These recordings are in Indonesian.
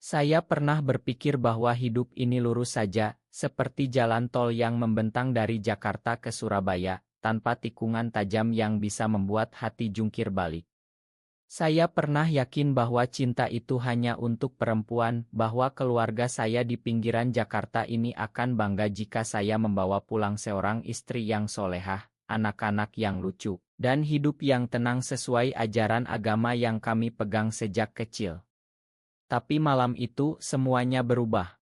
Saya pernah berpikir bahwa hidup ini lurus saja, seperti jalan tol yang membentang dari Jakarta ke Surabaya, tanpa tikungan tajam yang bisa membuat hati jungkir balik. Saya pernah yakin bahwa cinta itu hanya untuk perempuan, bahwa keluarga saya di pinggiran Jakarta ini akan bangga jika saya membawa pulang seorang istri yang solehah, anak-anak yang lucu, dan hidup yang tenang sesuai ajaran agama yang kami pegang sejak kecil. Tapi malam itu semuanya berubah.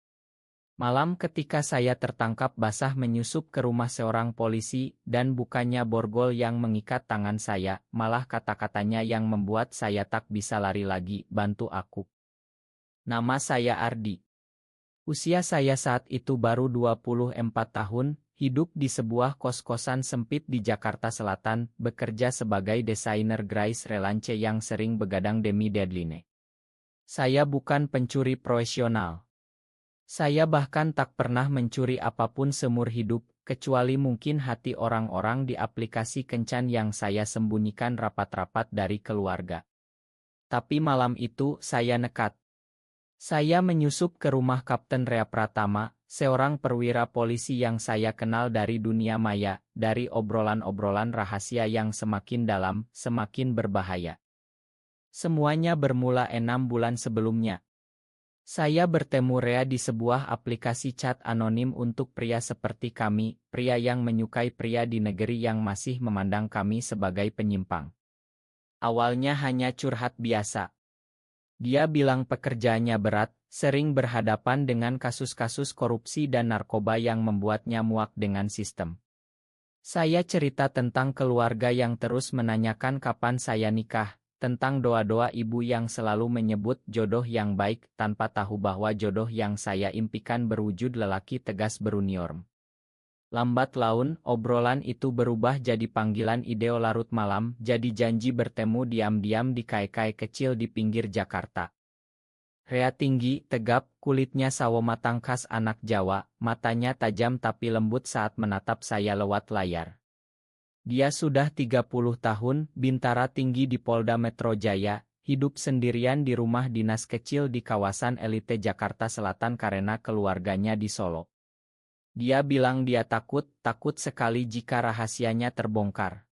Malam ketika saya tertangkap basah menyusup ke rumah seorang polisi dan bukannya borgol yang mengikat tangan saya, malah kata-katanya yang membuat saya tak bisa lari lagi, "Bantu aku. Nama saya Ardi. Usia saya saat itu baru 24 tahun, hidup di sebuah kos-kosan sempit di Jakarta Selatan, bekerja sebagai desainer Grace Relance yang sering begadang demi deadline. Saya bukan pencuri profesional. Saya bahkan tak pernah mencuri apapun seumur hidup, kecuali mungkin hati orang-orang di aplikasi kencan yang saya sembunyikan rapat-rapat dari keluarga. Tapi malam itu saya nekat. Saya menyusup ke rumah Kapten Rea Pratama, seorang perwira polisi yang saya kenal dari dunia maya, dari obrolan-obrolan rahasia yang semakin dalam, semakin berbahaya. Semuanya bermula 6 bulan sebelumnya. Saya bertemu Rea di sebuah aplikasi chat anonim untuk pria seperti kami, pria yang menyukai pria di negeri yang masih memandang kami sebagai penyimpang. Awalnya hanya curhat biasa. Dia bilang pekerjaannya berat, sering berhadapan dengan kasus-kasus korupsi dan narkoba yang membuatnya muak dengan sistem. Saya cerita tentang keluarga yang terus menanyakan kapan saya nikah, tentang doa-doa ibu yang selalu menyebut jodoh yang baik tanpa tahu bahwa jodoh yang saya impikan berwujud lelaki tegas beruniform. Lambat laun, obrolan itu berubah jadi panggilan ideo larut malam, jadi janji bertemu diam-diam di kai-kai kecil di pinggir Jakarta. Rea tinggi, tegap, kulitnya sawo matang khas anak Jawa, matanya tajam tapi lembut saat menatap saya lewat layar. Dia sudah 30 tahun, bintara tinggi di Polda Metro Jaya, hidup sendirian di rumah dinas kecil di kawasan elite Jakarta Selatan karena keluarganya di Solo. Dia bilang dia takut sekali jika rahasianya terbongkar.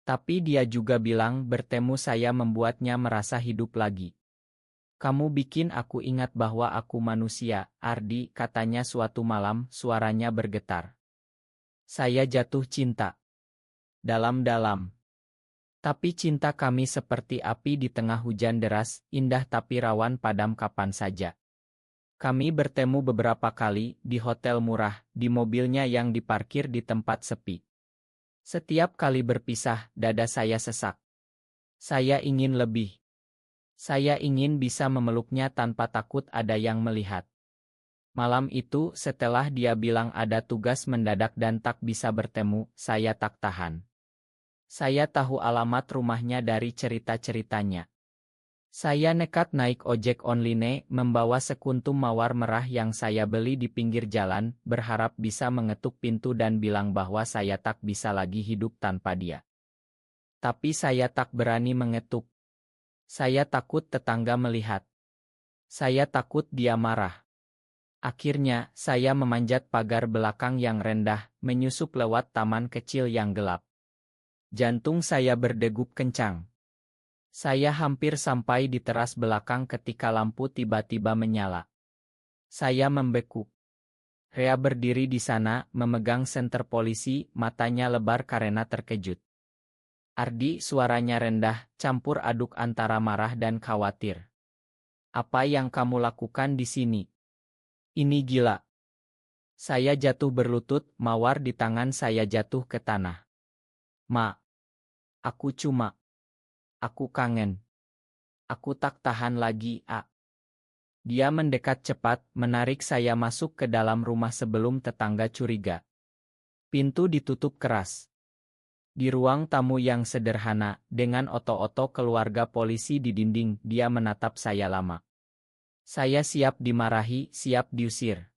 Tapi dia juga bilang bertemu saya membuatnya merasa hidup lagi. "Kamu bikin aku ingat bahwa aku manusia, Ardi," katanya suatu malam, suaranya bergetar. Saya jatuh cinta. Dalam-dalam. Tapi cinta kami seperti api di tengah hujan deras, indah tapi rawan padam kapan saja. Kami bertemu beberapa kali, di hotel murah, di mobilnya yang diparkir di tempat sepi. Setiap kali berpisah, dada saya sesak. Saya ingin lebih. Saya ingin bisa memeluknya tanpa takut ada yang melihat. Malam itu, setelah dia bilang ada tugas mendadak dan tak bisa bertemu, saya tak tahan. Saya tahu alamat rumahnya dari cerita-ceritanya. Saya nekat naik ojek online, membawa sekuntum mawar merah yang saya beli di pinggir jalan, berharap bisa mengetuk pintu dan bilang bahwa saya tak bisa lagi hidup tanpa dia. Tapi saya tak berani mengetuk. Saya takut tetangga melihat. Saya takut dia marah. Akhirnya, saya memanjat pagar belakang yang rendah, menyusup lewat taman kecil yang gelap. Jantung saya berdegup kencang. Saya hampir sampai di teras belakang ketika lampu tiba-tiba menyala. Saya membekuk. Rea berdiri di sana, memegang senter polisi, matanya lebar karena terkejut. "Ardi," suaranya rendah, campur aduk antara marah dan khawatir. "Apa yang kamu lakukan di sini? Ini gila." Saya jatuh berlutut, mawar di tangan saya jatuh ke tanah. "Ma, aku kangen. Aku tak tahan lagi, A." Dia mendekat cepat, menarik saya masuk ke dalam rumah sebelum tetangga curiga. Pintu ditutup keras. Di ruang tamu yang sederhana, dengan oto-oto keluarga polisi di dinding, dia menatap saya lama. Saya siap dimarahi, siap diusir.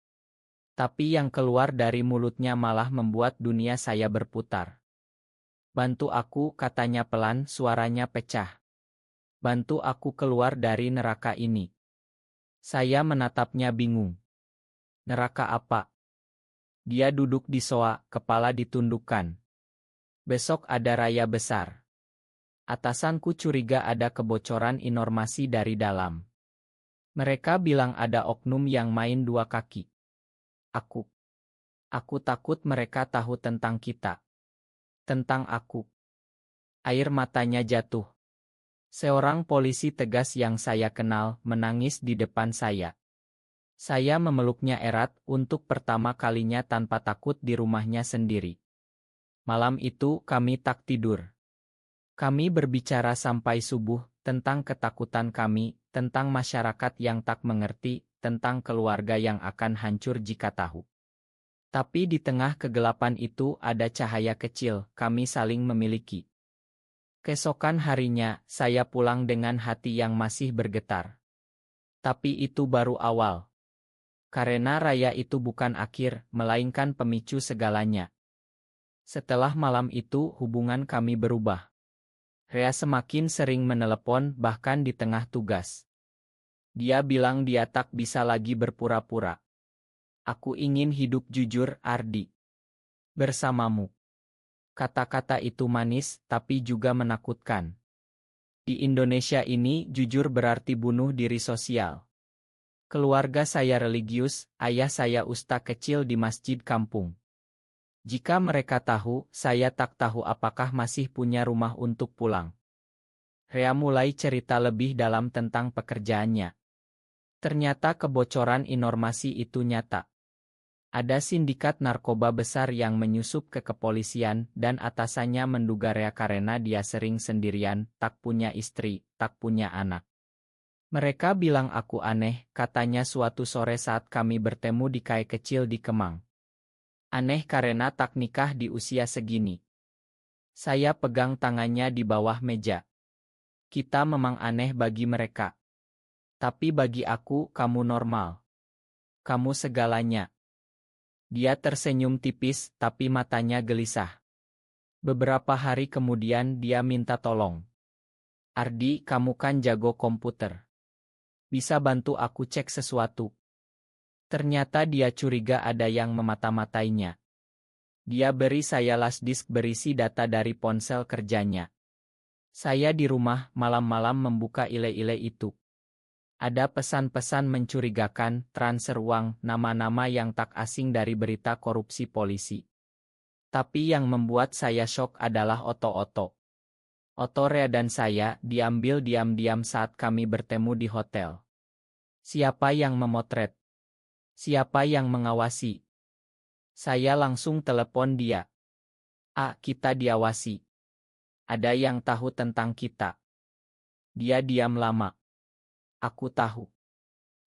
Tapi yang keluar dari mulutnya malah membuat dunia saya berputar. "Bantu aku," katanya pelan, suaranya pecah. "Bantu aku keluar dari neraka ini." Saya menatapnya bingung. Neraka apa? Dia duduk di soa, kepala ditundukkan. Besok ada raya besar. Atasanku curiga ada kebocoran informasi dari dalam. Mereka bilang ada oknum yang main dua kaki. Aku takut mereka tahu tentang kita. Tentang aku. Air matanya jatuh. Seorang polisi tegas yang saya kenal menangis di depan saya. Saya memeluknya erat untuk pertama kalinya tanpa takut di rumahnya sendiri. Malam itu kami tak tidur. Kami berbicara sampai subuh tentang ketakutan kami, tentang masyarakat yang tak mengerti, tentang keluarga yang akan hancur jika tahu. Tapi di tengah kegelapan itu ada cahaya kecil, kami saling memiliki. Keesokan harinya, saya pulang dengan hati yang masih bergetar. Tapi itu baru awal. Karena raya itu bukan akhir, melainkan pemicu segalanya. Setelah malam itu, hubungan kami berubah. Rea semakin sering menelepon, bahkan di tengah tugas. Dia bilang dia tak bisa lagi berpura-pura. Aku ingin hidup jujur, Ardi. Bersamamu. Kata-kata itu manis, tapi juga menakutkan. Di Indonesia ini, jujur berarti bunuh diri sosial. Keluarga saya religius, ayah saya ustaz kecil di masjid kampung. Jika mereka tahu, saya tak tahu apakah masih punya rumah untuk pulang. Rea mulai cerita lebih dalam tentang pekerjaannya. Ternyata kebocoran informasi itu nyata. Ada sindikat narkoba besar yang menyusup ke kepolisian dan atasannya menduga Rea karena dia sering sendirian, tak punya istri, tak punya anak. Mereka bilang aku aneh, katanya suatu sore saat kami bertemu di kai kecil di Kemang. Aneh karena tak nikah di usia segini. Saya pegang tangannya di bawah meja. Kita memang aneh bagi mereka. Tapi bagi aku, kamu normal. Kamu segalanya. Dia tersenyum tipis, tapi matanya gelisah. Beberapa hari kemudian dia minta tolong. Ardi, kamu kan jago komputer. Bisa bantu aku cek sesuatu? Ternyata dia curiga ada yang memata-matainya. Dia beri saya flash disk berisi data dari ponsel kerjanya. Saya di rumah malam-malam membuka email itu. Ada pesan-pesan mencurigakan, transfer uang, nama-nama yang tak asing dari berita korupsi polisi. Tapi yang membuat saya shock adalah Oto-Oto. Oto, Rea dan saya diambil diam-diam saat kami bertemu di hotel. Siapa yang memotret? Siapa yang mengawasi? Saya langsung telepon dia. Kita diawasi. Ada yang tahu tentang kita. Dia diam lama. Aku tahu.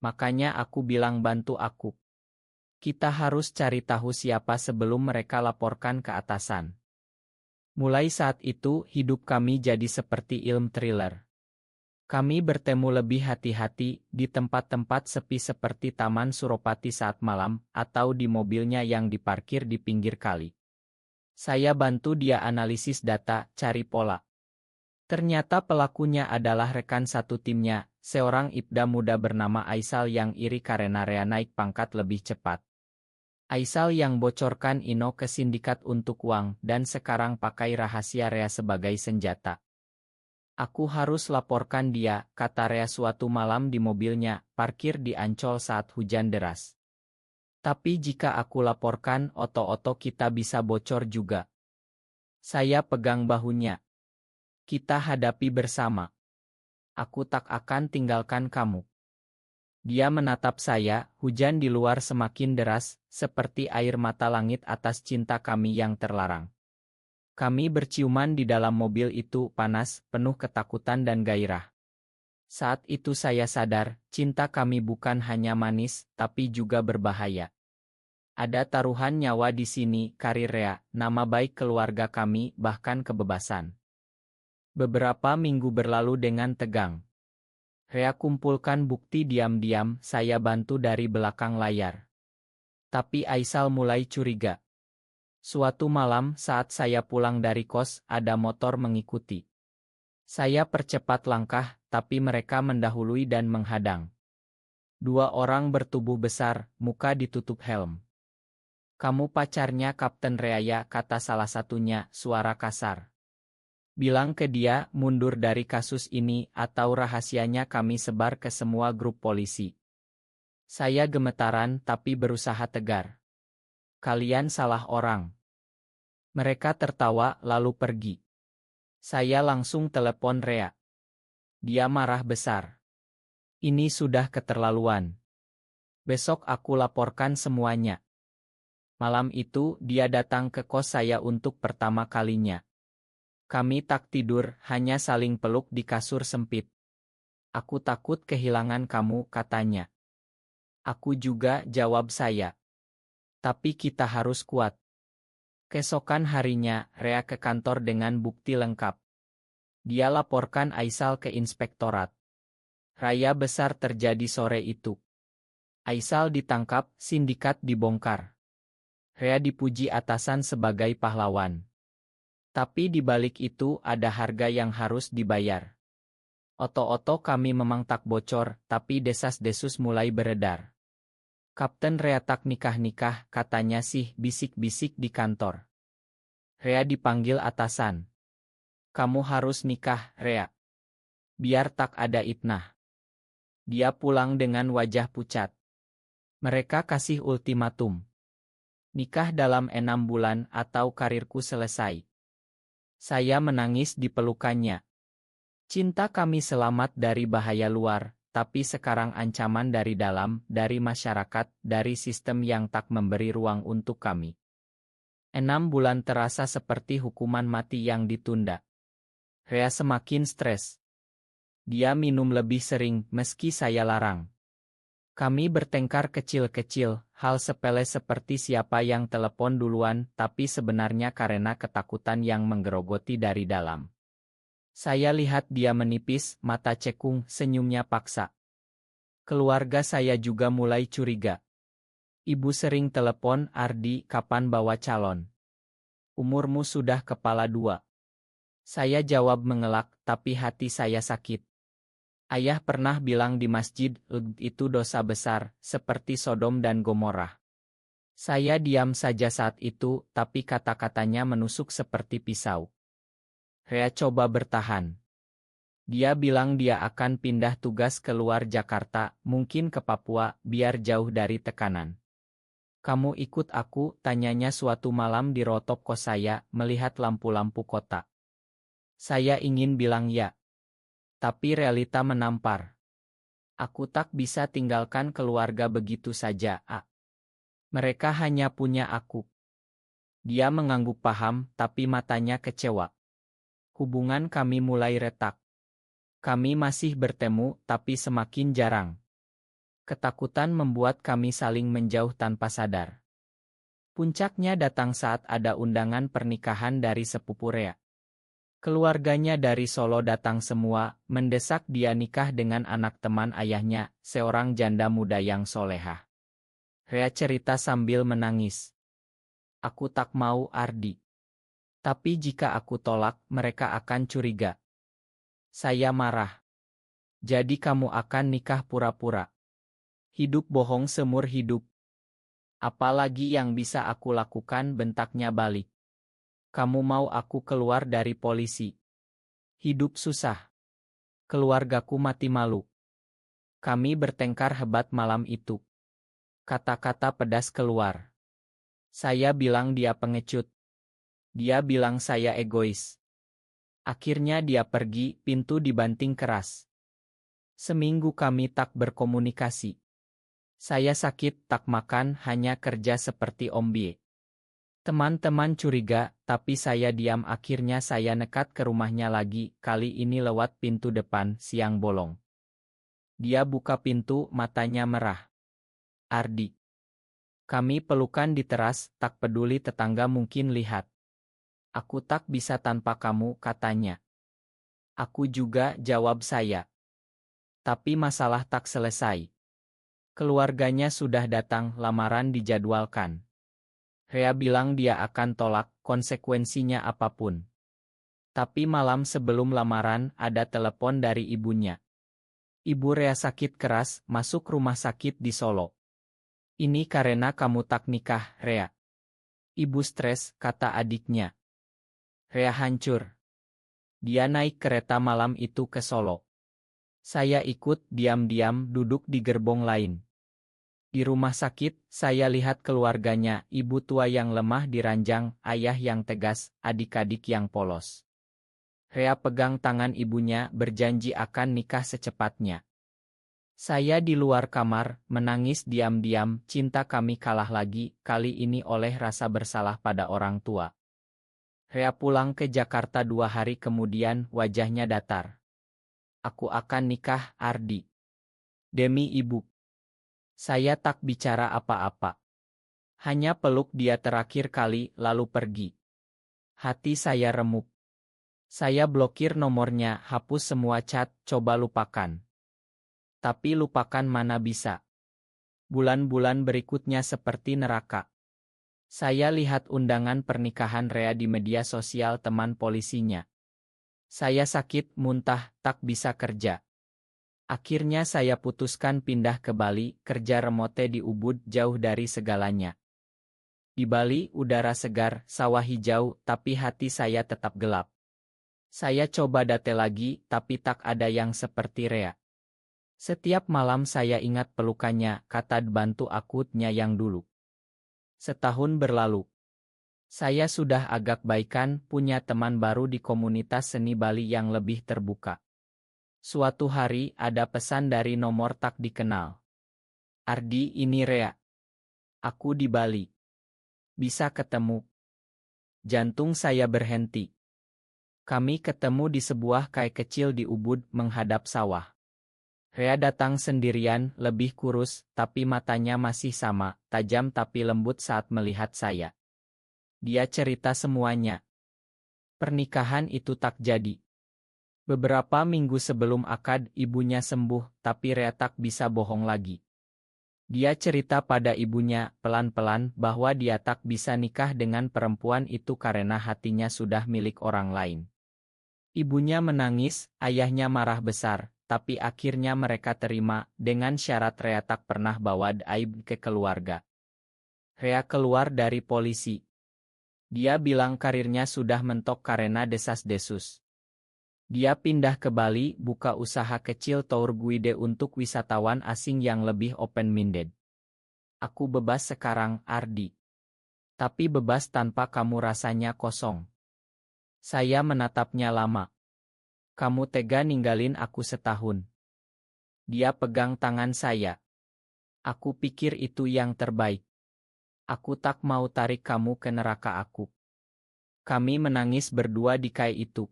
Makanya aku bilang bantu aku. Kita harus cari tahu siapa sebelum mereka laporkan ke atasan. Mulai saat itu, hidup kami jadi seperti film thriller. Kami bertemu lebih hati-hati di tempat-tempat sepi seperti Taman Suropati saat malam, atau di mobilnya yang diparkir di pinggir kali. Saya bantu dia analisis data, cari pola. Ternyata pelakunya adalah rekan satu timnya, seorang ibda muda bernama Aisal yang iri karena Rea naik pangkat lebih cepat. Aisal yang bocorkan Ino ke sindikat untuk uang dan sekarang pakai rahasia Rea sebagai senjata. Aku harus laporkan dia, kata Rea suatu malam di mobilnya, parkir di Ancol saat hujan deras. Tapi jika aku laporkan, Oto-Oto kita bisa bocor juga. Saya pegang bahunya. Kita hadapi bersama. Aku tak akan tinggalkan kamu. Dia menatap saya, hujan di luar semakin deras, seperti air mata langit atas cinta kami yang terlarang. Kami berciuman di dalam mobil itu, panas, penuh ketakutan dan gairah. Saat itu saya sadar, cinta kami bukan hanya manis, tapi juga berbahaya. Ada taruhan nyawa di sini, karir Rea, nama baik keluarga kami, bahkan kebebasan. Beberapa minggu berlalu dengan tegang. Rea kumpulkan bukti diam-diam, saya bantu dari belakang layar. Tapi Aisal mulai curiga. Suatu malam saat saya pulang dari kos, ada motor mengikuti. Saya percepat langkah, tapi mereka mendahului dan menghadang. Dua orang bertubuh besar, muka ditutup helm. Kamu pacarnya Kapten Reaya, kata salah satunya, suara kasar. Bilang ke dia, mundur dari kasus ini, atau rahasianya kami sebar ke semua grup polisi. Saya gemetaran tapi berusaha tegar. Kalian salah orang. Mereka tertawa lalu pergi. Saya langsung telepon Rea. Dia marah besar. Ini sudah keterlaluan. Besok aku laporkan semuanya. Malam itu dia datang ke kos saya untuk pertama kalinya. Kami tak tidur, hanya saling peluk di kasur sempit. Aku takut kehilangan kamu, katanya. Aku juga, jawab saya. Tapi kita harus kuat. Keesokan harinya, Rea ke kantor dengan bukti lengkap. Dia laporkan Aisal ke inspektorat. Raya besar terjadi sore itu. Aisal ditangkap, sindikat dibongkar. Rea dipuji atasan sebagai pahlawan. Tapi di balik itu ada harga yang harus dibayar. Oto-oto kami memang tak bocor, tapi desas-desus mulai beredar. Kapten Rea tak nikah-nikah, katanya sih, bisik-bisik di kantor. Rea dipanggil atasan. Kamu harus nikah, Rea. Biar tak ada itnah. Dia pulang dengan wajah pucat. Mereka kasih ultimatum. Nikah dalam 6 bulan atau karirku selesai. Saya menangis di pelukannya. Cinta kami selamat dari bahaya luar, tapi sekarang ancaman dari dalam, dari masyarakat, dari sistem yang tak memberi ruang untuk kami. 6 bulan terasa seperti hukuman mati yang ditunda. Rea semakin stres. Dia minum lebih sering, meski saya larang. Kami bertengkar kecil-kecil, hal sepele seperti siapa yang telepon duluan, tapi sebenarnya karena ketakutan yang menggerogoti dari dalam. Saya lihat dia menipis, mata cekung, senyumnya paksa. Keluarga saya juga mulai curiga. Ibu sering telepon, Ardi, kapan bawa calon? Umurmu sudah kepala 2. Saya jawab mengelak, tapi hati saya sakit. Ayah pernah bilang di masjid, itu dosa besar, seperti Sodom dan Gomorrah. Saya diam saja saat itu, tapi kata-katanya menusuk seperti pisau. Rea coba bertahan. Dia bilang dia akan pindah tugas ke luar Jakarta, mungkin ke Papua, biar jauh dari tekanan. Kamu ikut aku, tanyanya suatu malam di rooftop kos saya, melihat lampu-lampu kota. Saya ingin bilang ya. Tapi realita menampar. Aku tak bisa tinggalkan keluarga begitu saja, A. Mereka hanya punya aku. Dia mengangguk paham, tapi matanya kecewa. Hubungan kami mulai retak. Kami masih bertemu, tapi semakin jarang. Ketakutan membuat kami saling menjauh tanpa sadar. Puncaknya datang saat ada undangan pernikahan dari sepupu Rea. Keluarganya dari Solo datang semua, mendesak dia nikah dengan anak teman ayahnya, seorang janda muda yang solehah. Rea cerita sambil menangis. Aku tak mau, Ardi. Tapi jika aku tolak, mereka akan curiga. Saya marah. Jadi kamu akan nikah pura-pura. Hidup bohong seumur hidup. Apalagi yang bisa aku lakukan, bentaknya balik. Kamu mau aku keluar dari polisi? Hidup susah. Keluargaku mati malu. Kami bertengkar hebat malam itu. Kata-kata pedas keluar. Saya bilang dia pengecut. Dia bilang saya egois. Akhirnya dia pergi, pintu dibanting keras. Seminggu kami tak berkomunikasi. Saya sakit, tak makan, hanya kerja seperti ombie. Teman-teman curiga, tapi saya diam. Akhirnya saya nekat ke rumahnya lagi, kali ini lewat pintu depan, siang bolong. Dia buka pintu, matanya merah. Ardi. Kami pelukan di teras, tak peduli tetangga mungkin lihat. Aku tak bisa tanpa kamu, katanya. Aku juga, jawab saya. Tapi masalah tak selesai. Keluarganya sudah datang, lamaran dijadwalkan. Rea bilang dia akan tolak, konsekuensinya apapun. Tapi malam sebelum lamaran, ada telepon dari ibunya. Ibu Rea sakit keras, masuk rumah sakit di Solo. Ini karena kamu tak nikah, Rea. Ibu stres, kata adiknya. Rea hancur. Dia naik kereta malam itu ke Solo. Saya ikut diam-diam duduk di gerbong lain. Di rumah sakit, saya lihat keluarganya, ibu tua yang lemah di ranjang, ayah yang tegas, adik-adik yang polos. Rea pegang tangan ibunya, berjanji akan nikah secepatnya. Saya di luar kamar, menangis diam-diam, cinta kami kalah lagi, kali ini oleh rasa bersalah pada orang tua. Rea pulang ke Jakarta 2 hari kemudian, wajahnya datar. Aku akan nikah, Ardi. Demi ibu. Saya tak bicara apa-apa. Hanya peluk dia terakhir kali, lalu pergi. Hati saya remuk. Saya blokir nomornya, hapus semua chat, coba lupakan. Tapi lupakan mana bisa. Bulan-bulan berikutnya seperti neraka. Saya lihat undangan pernikahan Rea di media sosial teman polisinya. Saya sakit, muntah, tak bisa kerja. Akhirnya saya putuskan pindah ke Bali, kerja remote di Ubud jauh dari segalanya. Di Bali, udara segar, sawah hijau, tapi hati saya tetap gelap. Saya coba date lagi, tapi tak ada yang seperti Rea. Setiap malam saya ingat pelukannya, kata bantu akutnya yang dulu. Setahun berlalu. Saya sudah agak baikan, punya teman baru di komunitas seni Bali yang lebih terbuka. Suatu hari ada pesan dari nomor tak dikenal. Ardi, ini Rea. Aku di Bali. Bisa ketemu? Jantung saya berhenti. Kami ketemu di sebuah kai kecil di Ubud menghadap sawah. Rea datang sendirian, lebih kurus, tapi matanya masih sama, tajam tapi lembut saat melihat saya. Dia cerita semuanya. Pernikahan itu tak jadi. Beberapa minggu sebelum akad, ibunya sembuh, tapi Rea tak bisa bohong lagi. Dia cerita pada ibunya, pelan-pelan, bahwa dia tak bisa nikah dengan perempuan itu karena hatinya sudah milik orang lain. Ibunya menangis, ayahnya marah besar. Tapi akhirnya mereka terima, dengan syarat Rea tak pernah bawa aib ke keluarga. Rea keluar dari polisi. Dia bilang karirnya sudah mentok karena desas-desus. Dia pindah ke Bali, buka usaha kecil tour guide untuk wisatawan asing yang lebih open-minded. Aku bebas sekarang, Ardi. Tapi bebas tanpa kamu rasanya kosong. Saya menatapnya lama. Kamu tega ninggalin aku setahun. Dia pegang tangan saya. Aku pikir itu yang terbaik. Aku tak mau tarik kamu ke neraka aku. Kami menangis berdua di kai itu.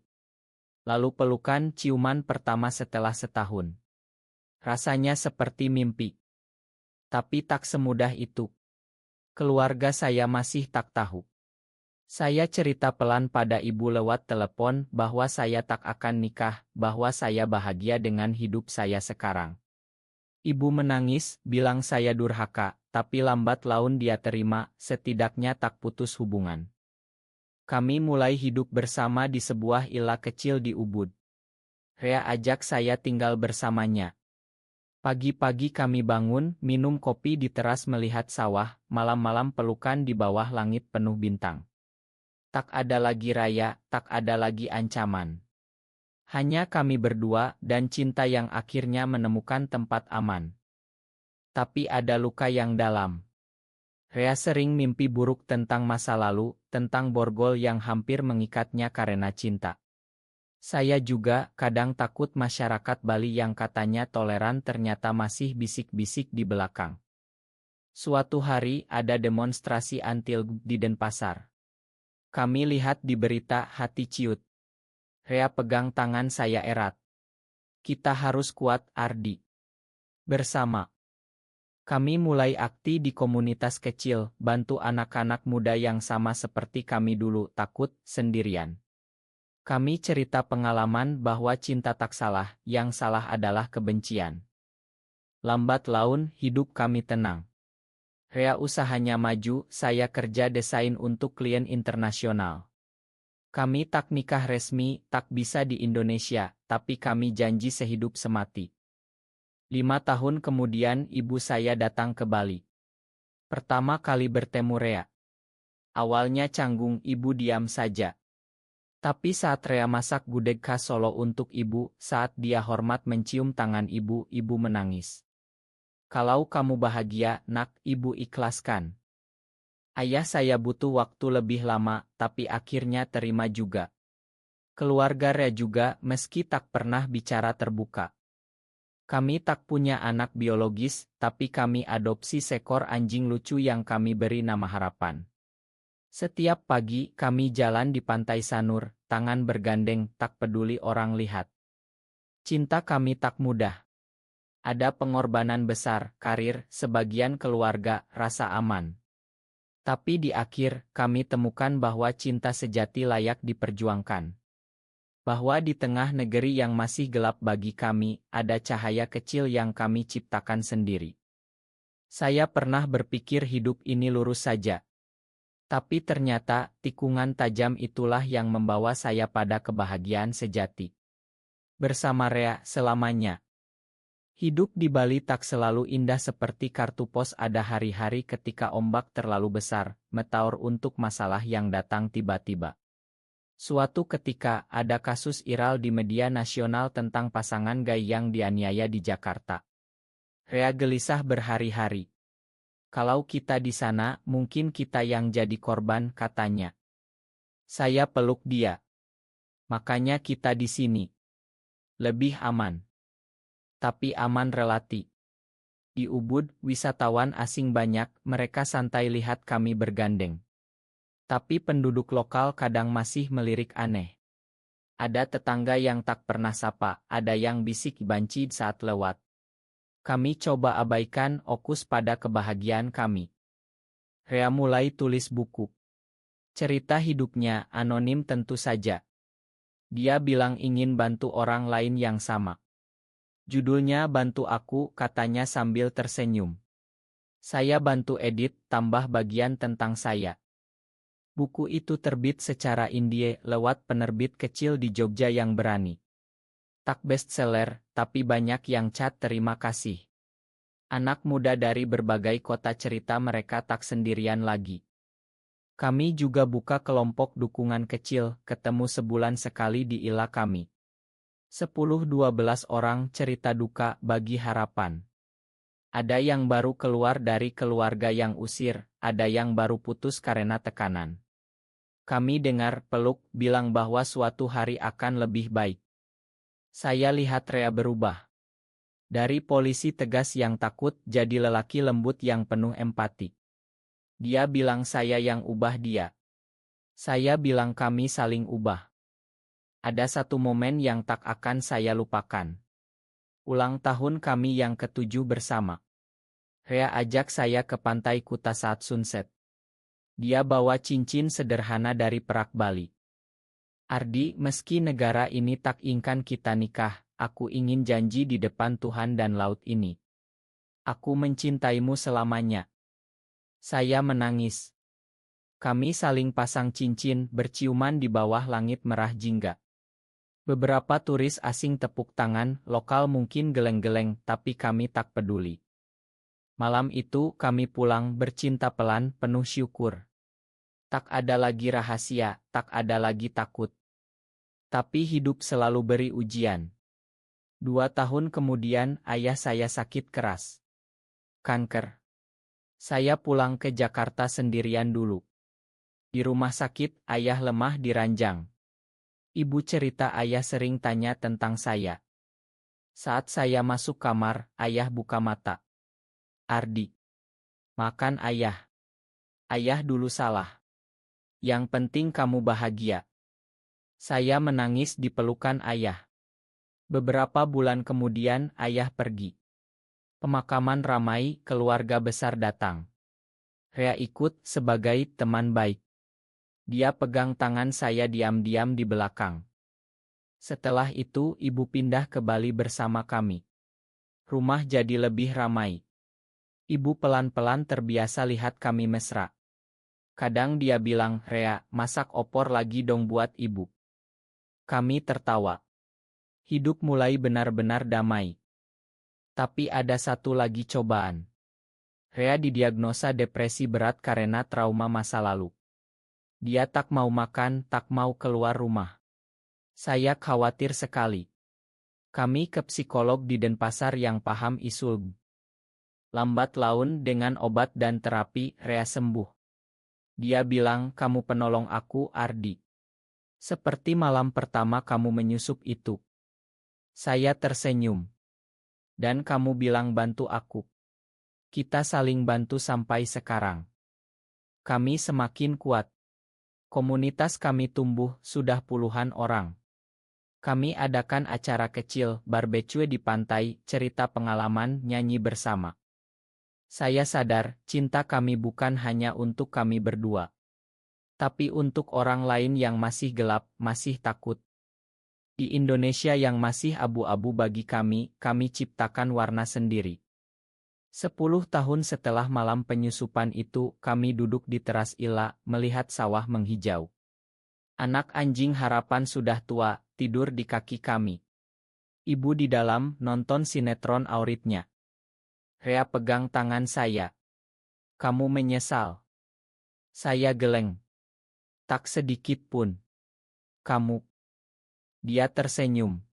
Lalu pelukan ciuman pertama setelah setahun. Rasanya seperti mimpi. Tapi tak semudah itu. Keluarga saya masih tak tahu. Saya cerita pelan pada ibu lewat telepon bahwa saya tak akan nikah, bahwa saya bahagia dengan hidup saya sekarang. Ibu menangis, bilang saya durhaka, tapi lambat laun dia terima, setidaknya tak putus hubungan. Kami mulai hidup bersama di sebuah ila kecil di Ubud. Rea ajak saya tinggal bersamanya. Pagi-pagi kami bangun, minum kopi di teras melihat sawah, malam-malam pelukan di bawah langit penuh bintang. Tak ada lagi raya, tak ada lagi ancaman. Hanya kami berdua dan cinta yang akhirnya menemukan tempat aman. Tapi ada luka yang dalam. Rea sering mimpi buruk tentang masa lalu, tentang borgol yang hampir mengikatnya karena cinta. Saya juga kadang takut masyarakat Bali yang katanya toleran ternyata masih bisik-bisik di belakang. Suatu hari ada demonstrasi anti-LGBTQ di Denpasar. Kami lihat di berita, hati ciut. Rea pegang tangan saya erat. Kita harus kuat, Ardi. Bersama. Kami mulai aktif di komunitas kecil, bantu anak-anak muda yang sama seperti kami dulu, takut, sendirian. Kami cerita pengalaman bahwa cinta tak salah, yang salah adalah kebencian. Lambat laun, hidup kami tenang. Rea usahanya maju, saya kerja desain untuk klien internasional. Kami tak nikah resmi, tak bisa di Indonesia, tapi kami janji sehidup semati. 5 tahun kemudian ibu saya datang ke Bali. Pertama kali bertemu Rea. Awalnya canggung, ibu diam saja. Tapi saat Rea masak gudeg khas Solo untuk ibu, saat dia hormat mencium tangan ibu, ibu menangis. Kalau kamu bahagia, nak, ibu ikhlaskan. Ayah saya butuh waktu lebih lama, tapi akhirnya terima juga. Keluarga Rea juga, meski tak pernah bicara terbuka. Kami tak punya anak biologis, tapi kami adopsi seekor anjing lucu yang kami beri nama Harapan. Setiap pagi kami jalan di Pantai Sanur, tangan bergandeng, tak peduli orang lihat. Cinta kami tak mudah. Ada pengorbanan besar, karir, sebagian keluarga, rasa aman. Tapi di akhir, kami temukan bahwa cinta sejati layak diperjuangkan. Bahwa di tengah negeri yang masih gelap bagi kami, ada cahaya kecil yang kami ciptakan sendiri. Saya pernah berpikir hidup ini lurus saja. Tapi ternyata, tikungan tajam itulah yang membawa saya pada kebahagiaan sejati. Bersama Rea selamanya. Hidup di Bali tak selalu indah seperti kartu pos, ada hari-hari ketika ombak terlalu besar, meteor untuk masalah yang datang tiba-tiba. Suatu ketika, ada kasus viral di media nasional tentang pasangan gay yang dianiaya di Jakarta. Rea gelisah berhari-hari. Kalau kita di sana, mungkin kita yang jadi korban, katanya. Saya peluk dia. Makanya kita di sini. Lebih aman. Tapi aman relatif. Di Ubud, wisatawan asing banyak, mereka santai lihat kami bergandeng. Tapi penduduk lokal kadang masih melirik aneh. Ada tetangga yang tak pernah sapa, ada yang bisik banci saat lewat. Kami coba abaikan, fokus pada kebahagiaan kami. Rea mulai tulis buku. Cerita hidupnya anonim tentu saja. Dia bilang ingin bantu orang lain yang sama. Judulnya Bantu Aku, katanya sambil tersenyum. Saya bantu edit, tambah bagian tentang saya. Buku itu terbit secara indie lewat penerbit kecil di Jogja yang berani. Tak bestseller, tapi banyak yang chat terima kasih. Anak muda dari berbagai kota cerita mereka tak sendirian lagi. Kami juga buka kelompok dukungan kecil, ketemu sebulan sekali di ila kami. 10-12 orang cerita duka bagi harapan. Ada yang baru keluar dari keluarga yang usir, ada yang baru putus karena tekanan. Kami dengar, peluk, bilang bahwa suatu hari akan lebih baik. Saya lihat Rea berubah. Dari polisi tegas yang takut jadi lelaki lembut yang penuh empati. Dia bilang saya yang ubah dia. Saya bilang kami saling ubah. Ada satu momen yang tak akan saya lupakan. Ulang tahun kami yang ke-7 bersama. Rea ajak saya ke pantai Kuta saat sunset. Dia bawa cincin sederhana dari Perak Bali. Ardi, meski negara ini tak inginkan kita nikah, aku ingin janji di depan Tuhan dan laut ini. Aku mencintaimu selamanya. Saya menangis. Kami saling pasang cincin, berciuman di bawah langit merah jingga. Beberapa turis asing tepuk tangan, lokal mungkin geleng-geleng, tapi kami tak peduli. Malam itu kami pulang bercinta pelan, penuh syukur. Tak ada lagi rahasia, tak ada lagi takut. Tapi hidup selalu beri ujian. 2 tahun kemudian, ayah saya sakit keras. Kanker. Saya pulang ke Jakarta sendirian dulu. Di rumah sakit, ayah lemah di ranjang. Ibu cerita ayah sering tanya tentang saya. Saat saya masuk kamar, ayah buka mata. Ardi. Makan ayah. Ayah dulu salah. Yang penting kamu bahagia. Saya menangis di pelukan ayah. Beberapa bulan kemudian, ayah pergi. Pemakaman ramai, keluarga besar datang. Rea ikut sebagai teman baik. Dia pegang tangan saya diam-diam di belakang. Setelah itu, ibu pindah ke Bali bersama kami. Rumah jadi lebih ramai. Ibu pelan-pelan terbiasa lihat kami mesra. Kadang dia bilang, Rea, masak opor lagi dong buat ibu. Kami tertawa. Hidup mulai benar-benar damai. Tapi ada satu lagi cobaan. Rea didiagnosa depresi berat karena trauma masa lalu. Dia tak mau makan, tak mau keluar rumah. Saya khawatir sekali. Kami ke psikolog di Denpasar yang paham isu. Lambat laun dengan obat dan terapi, Rea sembuh. Dia bilang, kamu penolong aku, Ardi. Seperti malam pertama kamu menyusup itu. Saya tersenyum. Dan kamu bilang bantu aku. Kita saling bantu sampai sekarang. Kami semakin kuat. Komunitas kami tumbuh, sudah puluhan orang. Kami adakan acara kecil, barbecue di pantai, cerita pengalaman, nyanyi bersama. Saya sadar, cinta kami bukan hanya untuk kami berdua. Tapi untuk orang lain yang masih gelap, masih takut. Di Indonesia yang masih abu-abu bagi kami ciptakan warna sendiri. 10 tahun setelah malam penyusupan itu, kami duduk di teras Ila, melihat sawah menghijau. Anak anjing harapan sudah tua, tidur di kaki kami. Ibu di dalam, nonton sinetron Auritnya. Rea pegang tangan saya. Kamu menyesal? Saya geleng. Tak sedikit pun. Kamu. Dia tersenyum.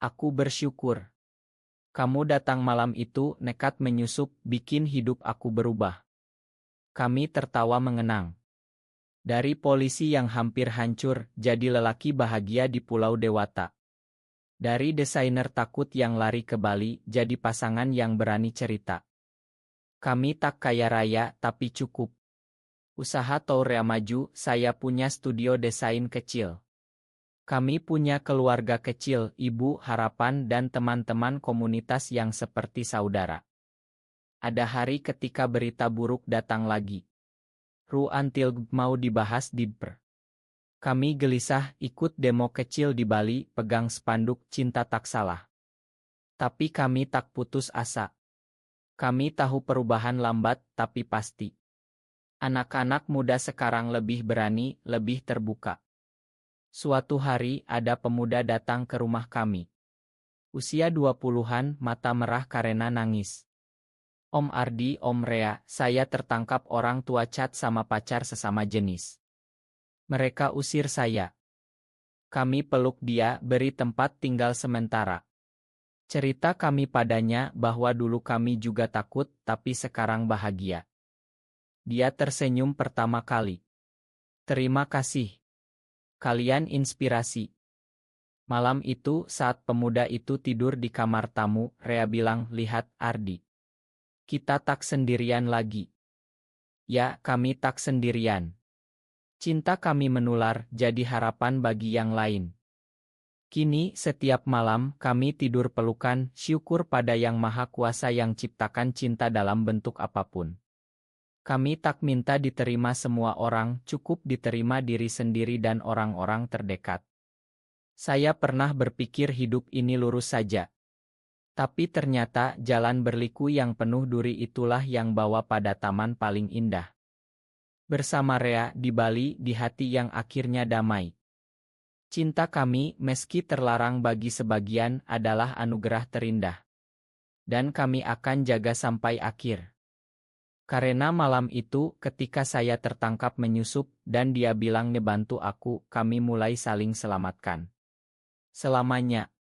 Aku bersyukur. Kamu datang malam itu, nekat menyusup, bikin hidup aku berubah. Kami tertawa mengenang. Dari polisi yang hampir hancur, jadi lelaki bahagia di Pulau Dewata. Dari desainer takut yang lari ke Bali, jadi pasangan yang berani cerita. Kami tak kaya raya, tapi cukup. Usaha Tourea maju, saya punya studio desain kecil. Kami punya keluarga kecil, ibu, harapan, dan teman-teman komunitas yang seperti saudara. Ada hari ketika berita buruk datang lagi. Ruantil mau dibahas di Per. Kami gelisah, ikut demo kecil di Bali, pegang spanduk cinta tak salah. Tapi kami tak putus asa. Kami tahu perubahan lambat, tapi pasti. Anak-anak muda sekarang lebih berani, lebih terbuka. Suatu hari, ada pemuda datang ke rumah kami. Usia 20-an, mata merah karena nangis. Om Ardi, Om Rea, saya tertangkap orang tua cat sama pacar sesama jenis. Mereka usir saya. Kami peluk dia, beri tempat tinggal sementara. Cerita kami padanya bahwa dulu kami juga takut, tapi sekarang bahagia. Dia tersenyum pertama kali. Terima kasih. Kalian inspirasi. Malam itu, saat pemuda itu tidur di kamar tamu, Rea bilang, lihat, Ardi. Kita tak sendirian lagi. Ya, kami tak sendirian. Cinta kami menular, jadi harapan bagi yang lain. Kini, setiap malam, kami tidur pelukan, syukur pada Yang Maha Kuasa yang ciptakan cinta dalam bentuk apapun. Kami tak minta diterima semua orang, cukup diterima diri sendiri dan orang-orang terdekat. Saya pernah berpikir hidup ini lurus saja. Tapi ternyata jalan berliku yang penuh duri itulah yang bawa pada taman paling indah. Bersama Rea di Bali, di hati yang akhirnya damai. Cinta kami, meski terlarang bagi sebagian, adalah anugerah terindah. Dan kami akan jaga sampai akhir. Karena malam itu, ketika saya tertangkap menyusup, dan dia bilang ngebantu aku, kami mulai saling selamatkan. Selamanya.